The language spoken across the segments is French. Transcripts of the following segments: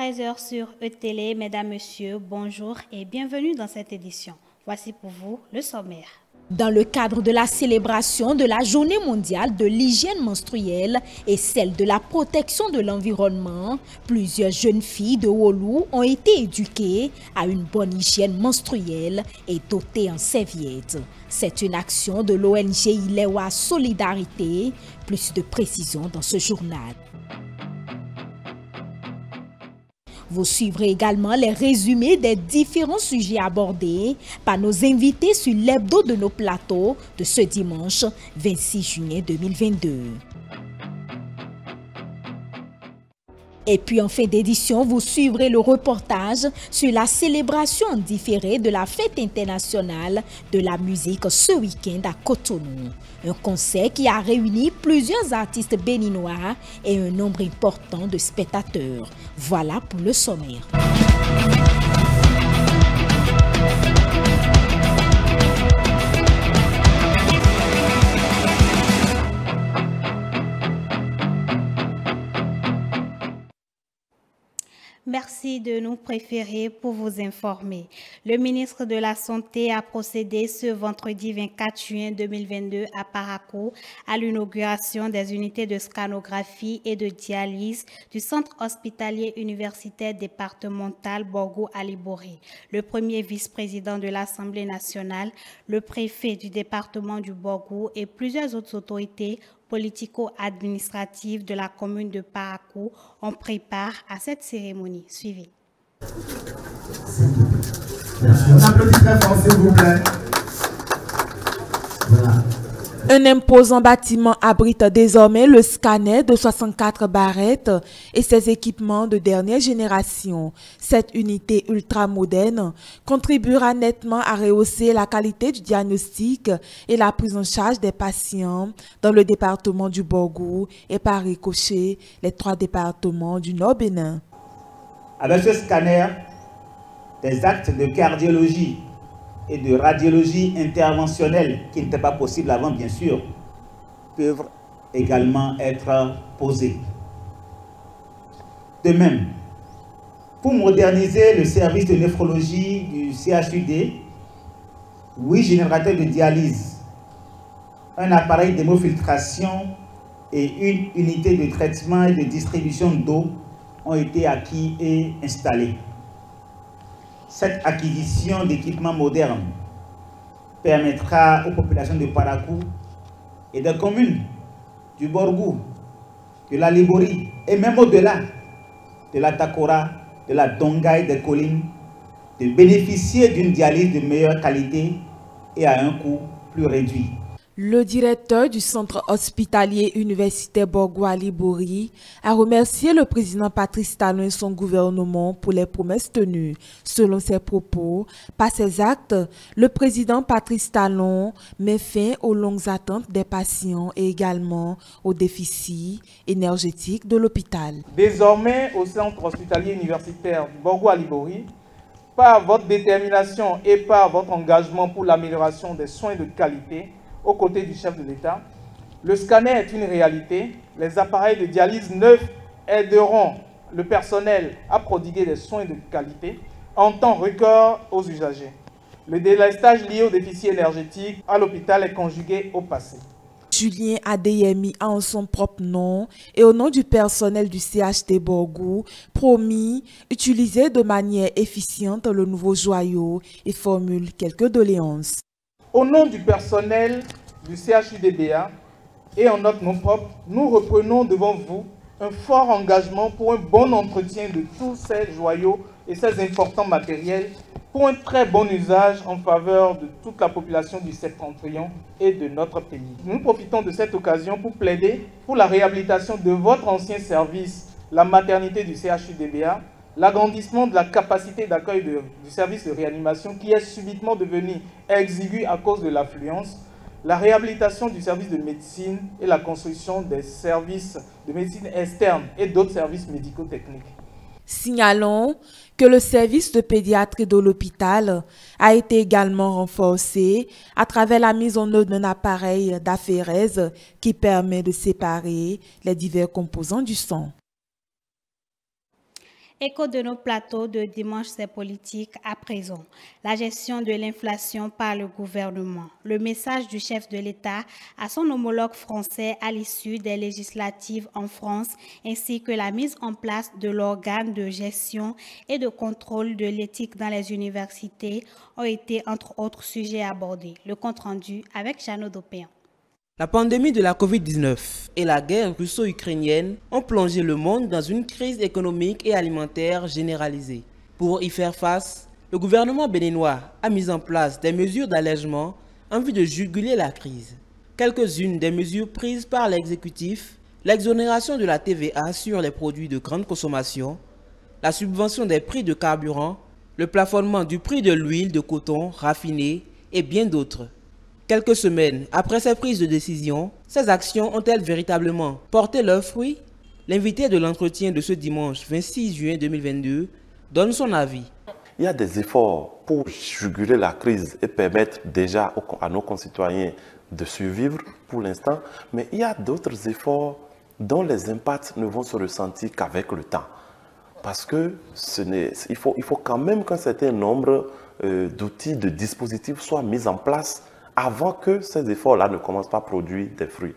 13h sur E-Télé. Mesdames, Messieurs, bonjour et bienvenue dans cette édition. Voici pour vous le sommaire. Dans le cadre de la célébration de la Journée mondiale de l'hygiène menstruelle et celle de la protection de l'environnement, plusieurs jeunes filles de Wolu ont été éduquées à une bonne hygiène menstruelle et dotées en serviettes. C'est une action de l'ONG Ilewa Solidarité. Plus de précisions dans ce journal. Vous suivrez également les résumés des différents sujets abordés par nos invités sur l'hebdo de nos plateaux de ce dimanche 26 juillet 2022. Et puis en fin d'édition, vous suivrez le reportage sur la célébration en différé de la fête internationale de la musique ce week-end à Cotonou. Un concert qui a réuni plusieurs artistes béninois et un nombre important de spectateurs. Voilà pour le sommaire. Merci de nous préférer pour vous informer. Le ministre de la Santé a procédé ce vendredi 24 juin 2022 à Parakou à l'inauguration des unités de scanographie et de dialyse du centre hospitalier universitaire départemental Borgou Aliboré. Le premier vice-président de l'Assemblée nationale, le préfet du département du Borgou et plusieurs autres autorités politico-administratives de la commune de Parakou ont pris part à cette cérémonie. Suivez. On applaudit très fort, s'il vous plaît. Voilà. Un imposant bâtiment abrite désormais le scanner de 64 barrettes et ses équipements de dernière génération. Cette unité ultramoderne contribuera nettement à rehausser la qualité du diagnostic et la prise en charge des patients dans le département du Borgou et par ricochet les 3 départements du Nord-Bénin. Avec ce scanner, des actes de cardiologie et de radiologie interventionnelle, qui n'étaient pas possibles avant, bien sûr, peuvent également être posés. De même, pour moderniser le service de néphrologie du CHUD, 8 générateurs de dialyse, un appareil d'hémofiltration et une unité de traitement et de distribution d'eau ont été acquis et installés. Cette acquisition d'équipements modernes permettra aux populations de Parakou et des communes du Borgou, de la Libori et même au-delà de la Takora, de la Dongaï des collines, de bénéficier d'une dialyse de meilleure qualité et à un coût plus réduit. Le directeur du centre hospitalier universitaire Borgou Aliboré a remercié le président Patrice Talon et son gouvernement pour les promesses tenues. Selon ses propos, par ses actes, le président Patrice Talon met fin aux longues attentes des patients et également aux déficits énergétiques de l'hôpital. Désormais, au centre hospitalier universitaire du Borgou Aliboré, par votre détermination et par votre engagement pour l'amélioration des soins de qualité, aux côtés du chef de l'État, le scanner est une réalité. Les appareils de dialyse neufs aideront le personnel à prodiguer des soins de qualité en temps record aux usagers. Le délestage lié au déficit énergétique à l'hôpital est conjugué au passé. Julien Adeyemi a en son propre nom et au nom du personnel du CHT Borgou promis utiliser de manière efficiente le nouveau joyau et formule quelques doléances. Au nom du personnel du CHUDBA et en notre nom propre, nous reprenons devant vous un fort engagement pour un bon entretien de tous ces joyaux et ces importants matériels pour un très bon usage en faveur de toute la population du septentrion et de notre pays. Nous profitons de cette occasion pour plaider pour la réhabilitation de votre ancien service, la maternité du CHUDBA, l'agrandissement de la capacité d'accueil du service de réanimation qui est subitement devenu exigu à cause de l'affluence, la réhabilitation du service de médecine et la construction des services de médecine externe et d'autres services médico-techniques. Signalons que le service de pédiatrie de l'hôpital a été également renforcé à travers la mise en œuvre d'un appareil d'aphérèse qui permet de séparer les divers composants du sang. Écho de nos plateaux de dimanche, c'est politique à présent. La gestion de l'inflation par le gouvernement. Le message du chef de l'État à son homologue français à l'issue des législatives en France, ainsi que la mise en place de l'organe de gestion et de contrôle de l'éthique dans les universités ont été entre autres sujets abordés. Le compte-rendu avec Jeannot Dopéan. La pandémie de la Covid-19 et la guerre russo-ukrainienne ont plongé le monde dans une crise économique et alimentaire généralisée. Pour y faire face, le gouvernement béninois a mis en place des mesures d'allègement en vue de juguler la crise. Quelques-unes des mesures prises par l'exécutif, l'exonération de la TVA sur les produits de grande consommation, la subvention des prix de carburant, le plafonnement du prix de l'huile de coton raffinée et bien d'autres. Quelques semaines après ces prises de décision, ces actions ont-elles véritablement porté leurs fruits? L'invité de l'entretien de ce dimanche 26 juin 2022 donne son avis. Il y a des efforts pour juguler la crise et permettre déjà à nos concitoyens de survivre pour l'instant, mais il y a d'autres efforts dont les impacts ne vont se ressentir qu'avec le temps. Parce que il faut quand même qu'un certain nombre d'outils, de dispositifs soient mis en place avant que ces efforts-là ne commencent pas à produire des fruits.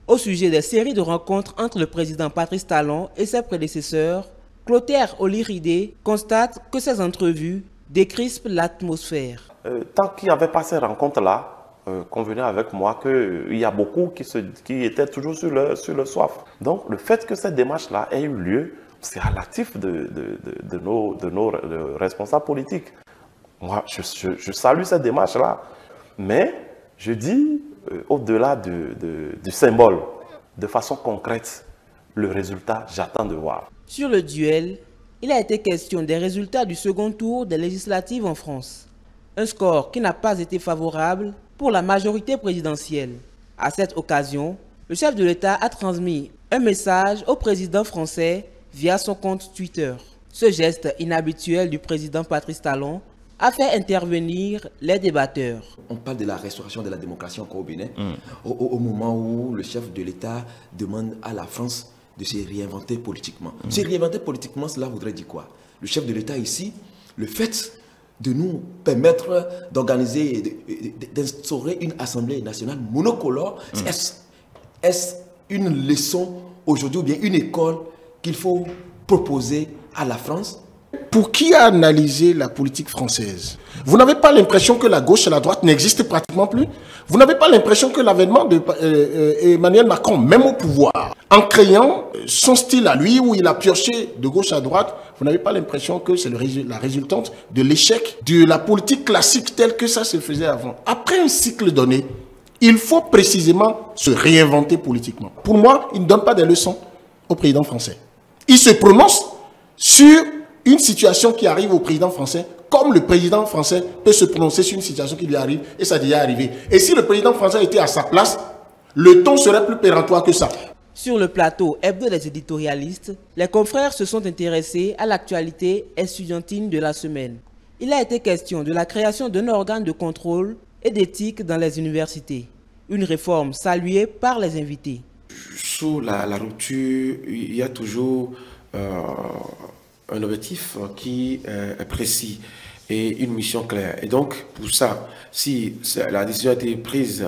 Au sujet des séries de rencontres entre le président Patrice Talon et ses prédécesseurs, Clotaire Oliridé constate que ces entrevues décrispent l'atmosphère. Tant qu'il n'y avait pas ces rencontres-là, convenez avec moi qu'il y a beaucoup qui étaient toujours sur leur soif. Donc le fait que cette démarche-là ait eu lieu, c'est à l'actif de nos responsables politiques. Moi, je salue cette démarche-là, mais je dis, au-delà du symbole, de façon concrète, le résultat, j'attends de voir. Sur le duel, il a été question des résultats du second tour des législatives en France. Un score qui n'a pas été favorable pour la majorité présidentielle. À cette occasion, le chef de l'État a transmis un message au président français via son compte Twitter. Ce geste inhabituel du président Patrice Talon a fait intervenir les débatteurs. On parle de la restauration de la démocratie encore au Bénin, au moment où le chef de l'État demande à la France de se réinventer politiquement. Se réinventer politiquement, cela voudrait dire quoi? Le chef de l'État ici, le fait de nous permettre d'organiser, d'instaurer une assemblée nationale monocolore, est-ce une leçon aujourd'hui ou bien une école qu'il faut proposer à la France? Pour qui a analysé la politique française, vous n'avez pas l'impression que la gauche et la droite n'existent pratiquement plus? Vous n'avez pas l'impression que l'avènement d'Emmanuel Macron, même au pouvoir, en créant son style à lui, où il a pioché de gauche à droite, vous n'avez pas l'impression que c'est la résultante de l'échec de la politique classique telle que ça se faisait avant? Après un cycle donné, il faut précisément se réinventer politiquement. Pour moi, il ne donne pas des leçons au président français. Il se prononce sur une situation qui arrive au président français, comme le président français peut se prononcer sur une situation qui lui arrive, et ça est déjà arrivé. Et si le président français était à sa place, le ton serait plus péremptoire que ça. Sur le plateau hebdo des éditorialistes, les confrères se sont intéressés à l'actualité estudiantine de la semaine. Il a été question de la création d'un organe de contrôle et d'éthique dans les universités. Une réforme saluée par les invités. Sous la rupture, il y a toujours un objectif qui est précis et une mission claire. Et donc, pour ça, si la décision a été prise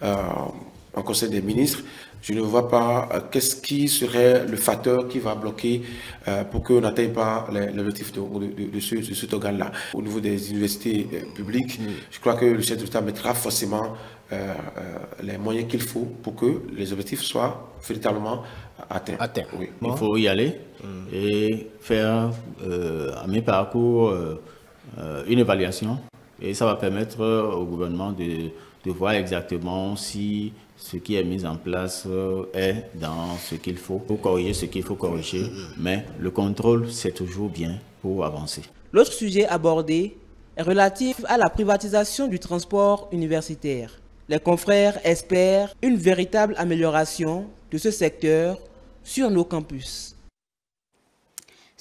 en Conseil des ministres, je ne vois pas qu'est-ce qui serait le facteur qui va bloquer pour qu'on n'atteigne pas l'objectif de cet organe-là. Au niveau des universités publiques, je crois que le chef de l'État mettra forcément les moyens qu'il faut pour que les objectifs soient véritablement atteints. Oui. Il faut y aller et faire à mi-parcours une évaluation, et ça va permettre au gouvernement de voir exactement si ce qui est mis en place est dans ce qu'il faut pour corriger ce qu'il faut corriger, mais le contrôle, c'est toujours bien pour avancer. L'autre sujet abordé est relatif à la privatisation du transport universitaire. Les confrères espèrent une véritable amélioration de ce secteur sur nos campus.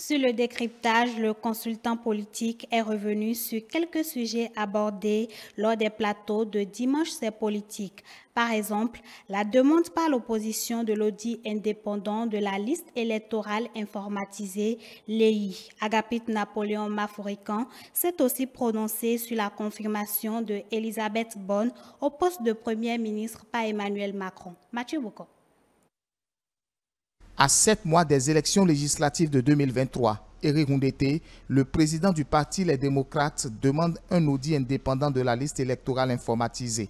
Sur le décryptage, le consultant politique est revenu sur quelques sujets abordés lors des plateaux de Dimanche c'est politique. Par exemple, la demande par l'opposition de l'audit indépendant de la liste électorale informatisée, l'EI. Agapit Napoléon Maforican s'est aussi prononcé sur la confirmation de Elisabeth Borne au poste de Premier ministre par Emmanuel Macron. Mathieu Bouko. À 7 mois des élections législatives de 2023, Éric Ndoundete, le président du parti Les Démocrates, demande un audit indépendant de la liste électorale informatisée.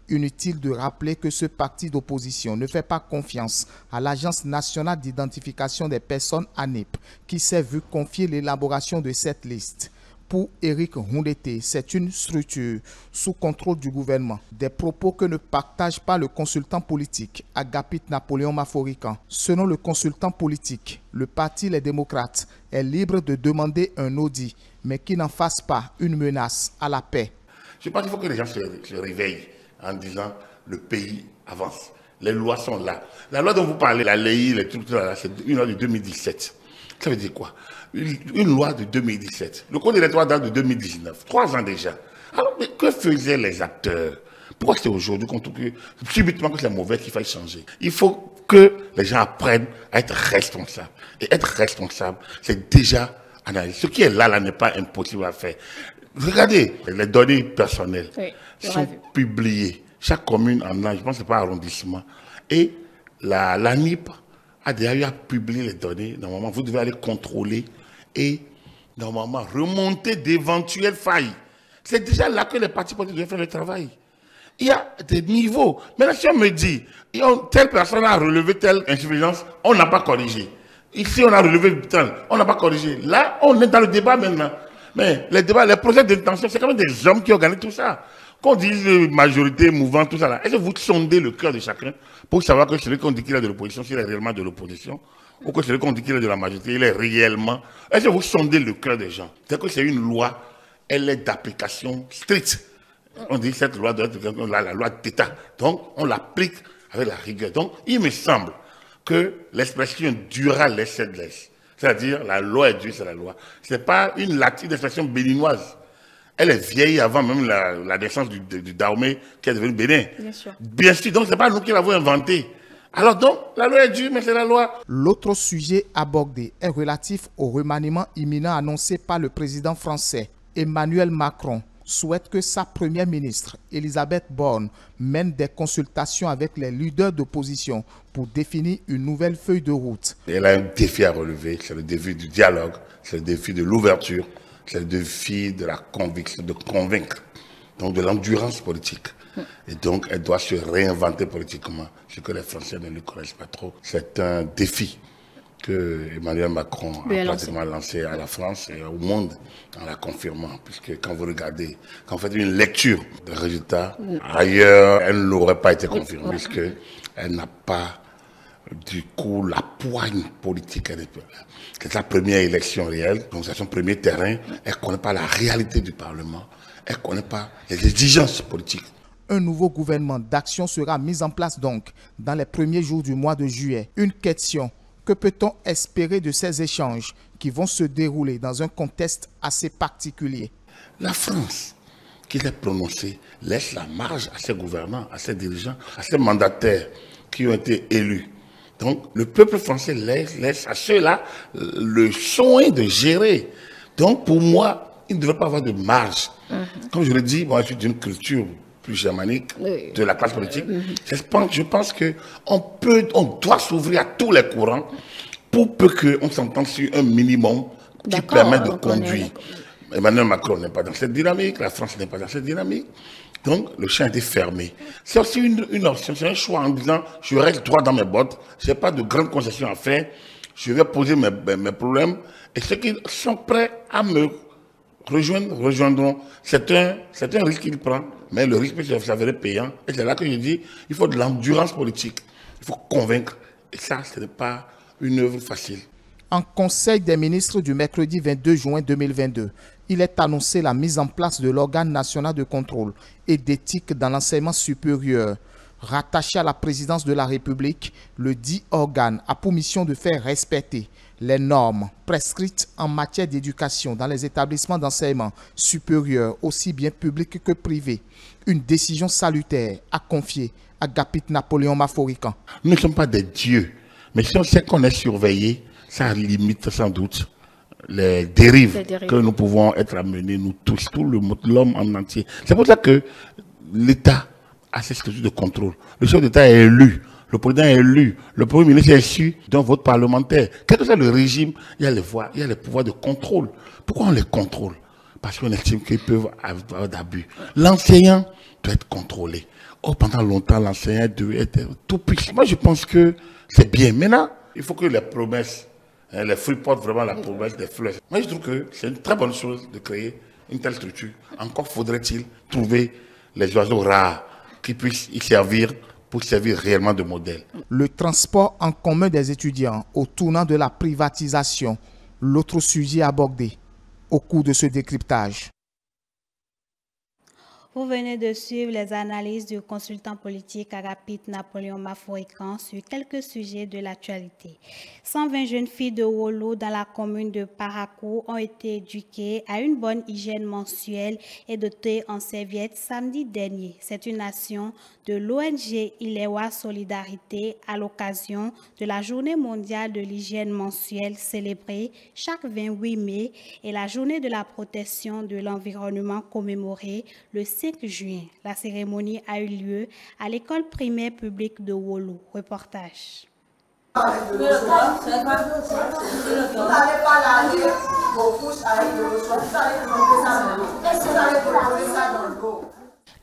Inutile de rappeler que ce parti d'opposition ne fait pas confiance à l'Agence nationale d'identification des personnes ANIP qui s'est vu confier l'élaboration de cette liste. Pour Éric Ndoundete, c'est une structure sous contrôle du gouvernement. Des propos que ne partage pas le consultant politique Agapit Napoléon Maforican. Selon le consultant politique, le parti Les Démocrates est libre de demander un audit, mais qui n'en fasse pas une menace à la paix. Je pense qu'il faut que les gens se réveillent en disant le pays avance. Les lois sont là. La loi dont vous parlez, la LEI, les trucs là, c'est une loi de 2017. Ça veut dire quoi? Une loi de 2017. Le code électoral date de 2019. 3 ans déjà. Alors, mais que faisaient les acteurs? Pourquoi c'est aujourd'hui qu'on trouve que subitement que c'est mauvais qu'il faille changer? Il faut que les gens apprennent à être responsables. Et être responsable, c'est déjà analyser. Ce qui est là n'est pas impossible à faire. Regardez, les données personnelles sont publiées. Chaque commune en a, je pense que c'est pas arrondissement. Et la NIP a déjà eu à publier les données. Normalement, vous devez aller contrôler et normalement remonter d'éventuelles failles. C'est déjà là que les partis politiques doivent faire le travail. Il y a des niveaux. Maintenant, si on me dit, telle personne a relevé telle insuffisance, on n'a pas corrigé. Ici, on a relevé tel, on n'a pas corrigé. Là, on est dans le débat maintenant. Mais les débats, les projets d'intention, c'est quand même des hommes qui organisent tout ça. Qu'on dise majorité, mouvement, tout ça là. Est-ce que vous sondez le cœur de chacun pour savoir que celui qu'on dit qu'il est de l'opposition, s'il est réellement de l'opposition, ou que celui qu'on dit qu'il est de la majorité, il est réellement. Est-ce que vous sondez le cœur des gens? C'est que c'est une loi, elle est d'application stricte. On dit que cette loi doit être la loi d'État. Donc, on l'applique avec la rigueur. Donc, il me semble que l'expression dura laisse, c'est-à-dire la loi est dure, c'est la loi. Ce n'est pas une latine d'expression béninoise. Elle est vieille avant même la naissance du Dahomey qui est devenu Bénin. Bien sûr. Bien sûr, donc ce n'est pas nous qui l'avons inventé. Alors donc, la loi est dure, mais c'est la loi. L'autre sujet abordé est relatif au remaniement imminent annoncé par le président français. Emmanuel Macron souhaite que sa première ministre, Elisabeth Borne, mène des consultations avec les leaders d'opposition pour définir une nouvelle feuille de route. Elle a un défi à relever, c'est le défi du dialogue, c'est le défi de l'ouverture, c'est le défi de la conviction, de convaincre, donc de l'endurance politique. Et donc, elle doit se réinventer politiquement, ce que les Français ne lui connaissent pas trop. C'est un défi que Emmanuel Macron a pratiquement lancé à la France et au monde en la confirmant. Puisque quand vous regardez, quand vous faites une lecture des résultats, ailleurs, elle n'aurait pas été confirmée, puisqu'elle n'a pas du coup la poigne politique. C'est sa première élection réelle, donc c'est son premier terrain. Elle ne connaît pas la réalité du Parlement, elle ne connaît pas les exigences politiques. Un nouveau gouvernement d'action sera mis en place donc dans les premiers jours du mois de juillet. Une question: que peut-on espérer de ces échanges qui vont se dérouler dans un contexte assez particulier? La France, qui s'est prononcée, laisse la marge à ses gouvernants, à ses dirigeants, à ses mandataires qui ont été élus. Donc, le peuple français laisse à ceux-là le soin de gérer. Donc, pour moi, il ne devrait pas avoir de marge. Comme je le dis, moi, je suis d'une culture plus germanique de la classe politique. Je pense qu'on doit s'ouvrir à tous les courants pour peu qu'on s'entende sur un minimum qui permet de conduire. Emmanuel Macron n'est pas dans cette dynamique, la France n'est pas dans cette dynamique. Donc, le champ était fermé. C'est aussi une option, c'est un choix en disant, je reste droit dans mes bottes, je n'ai pas de grandes concessions à faire, je vais poser mes problèmes, et ceux qui sont prêts à me rejoindront. C'est un risque qu'il prend, mais le risque peut s'avérer payant. Et c'est là que je dis, il faut de l'endurance politique. Il faut convaincre. Et ça, ce n'est pas une œuvre facile. En Conseil des ministres du mercredi 22 juin 2022, il est annoncé la mise en place de l'organe national de contrôle et d'éthique dans l'enseignement supérieur. Rattaché à la présidence de la République, le dit organe a pour mission de faire respecter Les normes prescrites en matière d'éducation dans les établissements d'enseignement supérieur, aussi bien publics que privés. Une décision salutaire à confier à Agapit Napoléon Maforican. Nous ne sommes pas des dieux, mais si on sait qu'on est surveillé, ça limite sans doute les dérives que nous pouvons être amenés, nous tous, tout l'homme en entier. C'est pour ça que l'État a ses structures de contrôle. Le chef d'État est élu, le président est élu, le premier ministre est issu d'un vote parlementaire. Quel que soit le régime, il y a les voies, il y a les pouvoirs de contrôle. Pourquoi on les contrôle? Parce qu'on estime qu'ils peuvent avoir d'abus. L'enseignant doit être contrôlé. Oh, pendant longtemps, l'enseignant doit être tout puissant. Moi, je pense que c'est bien. Maintenant, il faut que les promesses, les fruits portent vraiment la promesse des fleurs. Moi, je trouve que c'est une très bonne chose de créer une telle structure. Encore faudrait-il trouver les oiseaux rares qui puissent y servir pour servir réellement de modèle. Le transport en commun des étudiants au tournant de la privatisation, l'autre sujet abordé au cours de ce décryptage. Vous venez de suivre les analyses du consultant politique Agapit Napoléon Maforican sur quelques sujets de l'actualité. 120 jeunes filles de Wolo dans la commune de Parakou ont été éduquées à une bonne hygiène menstruelle et dotées en serviettes samedi dernier. C'est une action de l'ONG Ilewa Solidarité à l'occasion de la Journée mondiale de l'hygiène menstruelle célébrée chaque 28 mai et la Journée de la protection de l'environnement commémorée le 5 juin. La cérémonie a eu lieu à l'école primaire publique de Wolo. Reportage. Vous n'allez pas laver vos couches avec le reçoit. Vous allez poser ça dans le dos.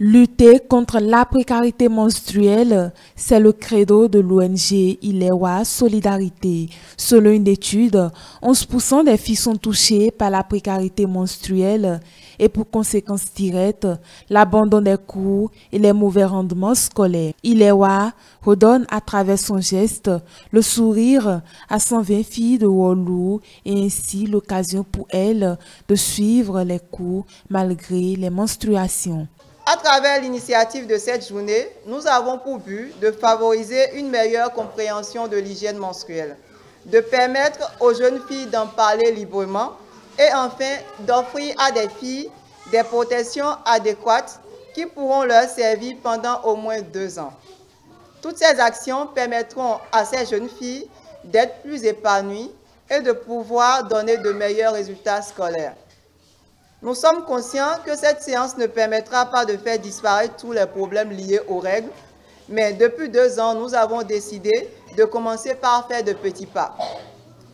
Lutter contre la précarité menstruelle, c'est le credo de l'ONG Ilewa Solidarité. Selon une étude, 11% des filles sont touchées par la précarité menstruelle et pour conséquence directe, l'abandon des cours et les mauvais rendements scolaires. Ilewa redonne à travers son geste le sourire à 120 filles de Wolo et ainsi l'occasion pour elles de suivre les cours malgré les menstruations. À travers l'initiative de cette journée, nous avons pour but de favoriser une meilleure compréhension de l'hygiène menstruelle, de permettre aux jeunes filles d'en parler librement et enfin d'offrir à des filles des protections adéquates qui pourront leur servir pendant au moins 2 ans. Toutes ces actions permettront à ces jeunes filles d'être plus épanouies et de pouvoir donner de meilleurs résultats scolaires. Nous sommes conscients que cette séance ne permettra pas de faire disparaître tous les problèmes liés aux règles, mais depuis 2 ans, nous avons décidé de commencer par faire de petits pas.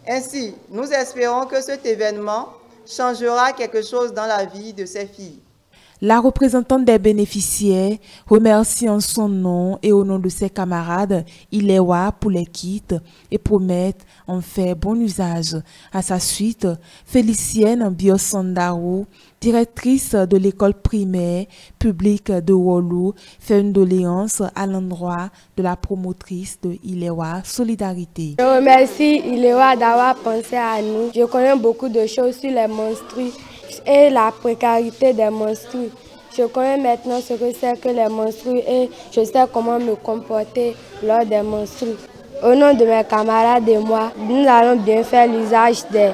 Ainsi, nous espérons que cet événement changera quelque chose dans la vie de ces filles. La représentante des bénéficiaires remercie en son nom et au nom de ses camarades Ilewa pour les kits et promet en faire bon usage. À sa suite, Félicienne Biosandaro, directrice de l'école primaire publique de Wolo, fait une doléance à l'endroit de la promotrice de Ilewa Solidarité. Je remercie Ilewa d'avoir pensé à nous. Je connais beaucoup de choses sur les menstrues et la précarité des menstrues. Je connais maintenant ce que c'est que les menstrues et je sais comment me comporter lors des menstrues. Au nom de mes camarades et moi, nous allons bien faire l'usage des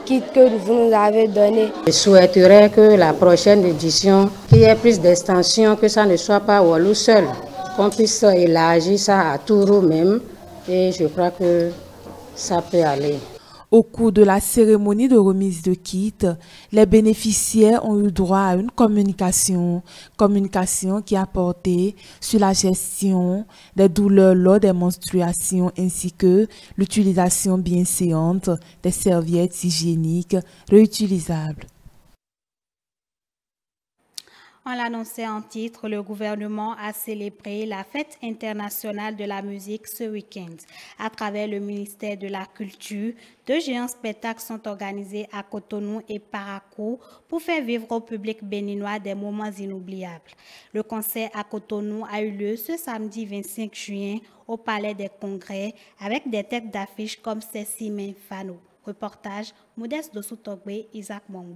kits que vous nous avez donnés. Je souhaiterais que la prochaine édition, qu'il y ait plus d'extension, que ça ne soit pas Wolo seul, qu'on puisse élargir ça à Touro même et je crois que ça peut aller. Au cours de la cérémonie de remise de kits, les bénéficiaires ont eu droit à une communication qui a porté sur la gestion des douleurs lors des menstruations ainsi que l'utilisation bienséante des serviettes hygiéniques réutilisables. On l'annonçait en titre, le gouvernement a célébré la fête internationale de la musique ce week-end. À travers le ministère de la Culture, 2 géants spectacles sont organisés à Cotonou et Parakou pour faire vivre au public béninois des moments inoubliables. Le concert à Cotonou a eu lieu ce samedi 25 juin au Palais des Congrès avec des têtes d'affiche comme Cécile Fano. Reportage Modeste Dossou Togbe, Isaac Mongo.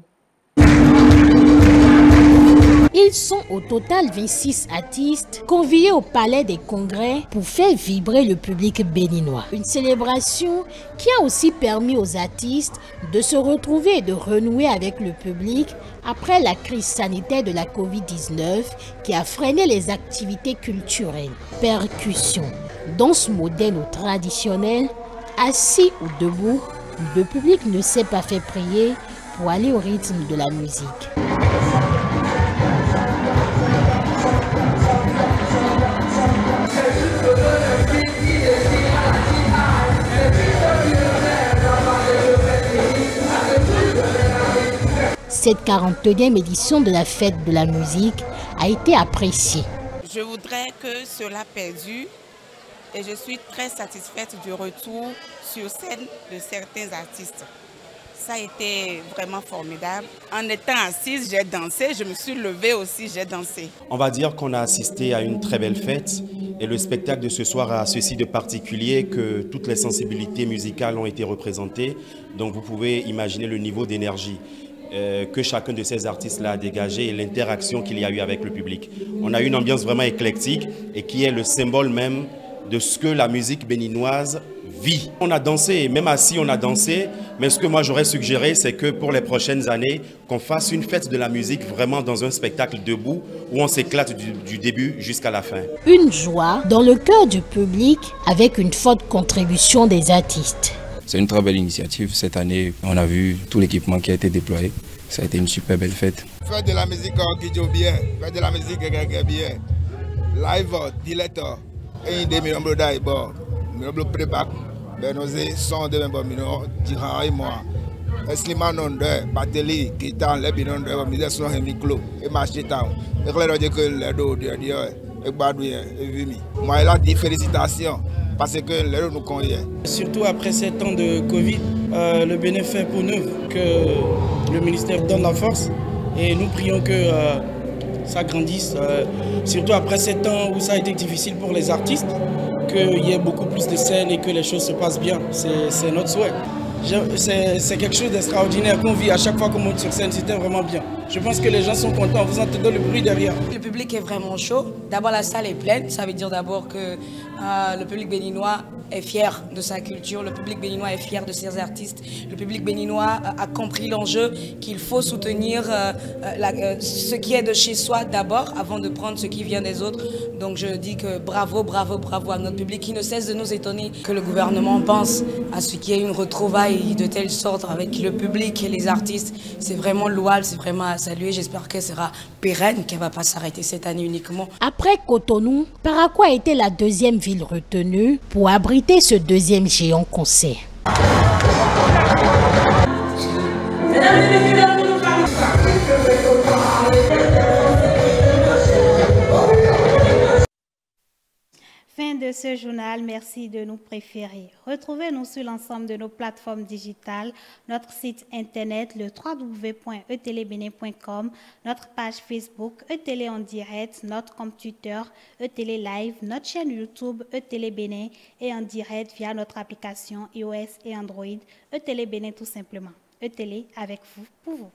Ils sont au total 26 artistes conviés au Palais des Congrès pour faire vibrer le public béninois. Une célébration qui a aussi permis aux artistes de se retrouver et de renouer avec le public après la crise sanitaire de la Covid-19 qui a freiné les activités culturelles. Percussion, danse moderne ou traditionnelle, assis ou debout, le public ne s'est pas fait prier pour aller au rythme de la musique. Cette 42e édition de la fête de la musique a été appréciée. Je voudrais que cela perdure et je suis très satisfaite du retour sur scène de certains artistes. Ça a été vraiment formidable. En étant assise, j'ai dansé, je me suis levée aussi, j'ai dansé. On va dire qu'on a assisté à une très belle fête et le spectacle de ce soir a ceci de particulier que toutes les sensibilités musicales ont été représentées. Donc vous pouvez imaginer le niveau d'énergie que chacun de ces artistes-là a dégagé et l'interaction qu'il y a eu avec le public. On a eu une ambiance vraiment éclectique et qui est le symbole même de ce que la musique béninoise vit. On a dansé, même assis on a dansé, mais ce que moi j'aurais suggéré, c'est que pour les prochaines années, qu'on fasse une fête de la musique vraiment dans un spectacle debout où on s'éclate du début jusqu'à la fin. Une joie dans le cœur du public avec une forte contribution des artistes. C'est une très belle initiative. Cette année, on a vu tout l'équipement qui a été déployé. Ça a été une super belle fête. Faites de la musique qui joue bien, faites de la musique qui bien. Live, dilette, et des membres d'Aïbor, membres prépac, Benozé, son de membres, Diran et moi. Slimane, Bateli, qui t'a les binons de misère et micro, et Machitan, et clair que les dos de Dieu, et Badouin, et Vimi. Moi, il a dit félicitations. Parce que l'heure nous connaît. Surtout après 7 ans de Covid, le Bénin fait pour nous que le ministère donne la force et nous prions que ça grandisse. Surtout après 7 ans où ça a été difficile pour les artistes, qu'il y ait beaucoup plus de scènes et que les choses se passent bien. C'est notre souhait. C'est quelque chose d'extraordinaire qu'on vit à chaque fois qu'on monte sur scène, c'était vraiment bien. Je pense que les gens sont contents, vous entendez le bruit derrière. Le public est vraiment chaud. D'abord la salle est pleine, ça veut dire d'abord que le public béninois est fier de sa culture, le public béninois est fier de ses artistes, le public béninois a compris l'enjeu qu'il faut soutenir ce qui est de chez soi d'abord avant de prendre ce qui vient des autres. Donc je dis que bravo, bravo, bravo à notre public qui ne cesse de nous étonner, que le gouvernement pense à ce qu'il y ait une retrouvaille de telle sorte avec le public et les artistes. C'est vraiment louable, c'est vraiment à saluer. J'espère qu'elle sera pérenne, qu'elle ne va pas s'arrêter cette année uniquement. Après Cotonou, Parakou a été la deuxième ville retenue pour abriter ce deuxième géant concert. Fin de ce journal, merci de nous préférer. Retrouvez-nous sur l'ensemble de nos plateformes digitales, notre site internet le www.etelebene.com, notre page Facebook eTélé en direct, notre compte Twitter eTélé Live, notre chaîne YouTube eTélé Bénin et en direct via notre application iOS et Android eTélé Bénin tout simplement. eTélé avec vous pour vous.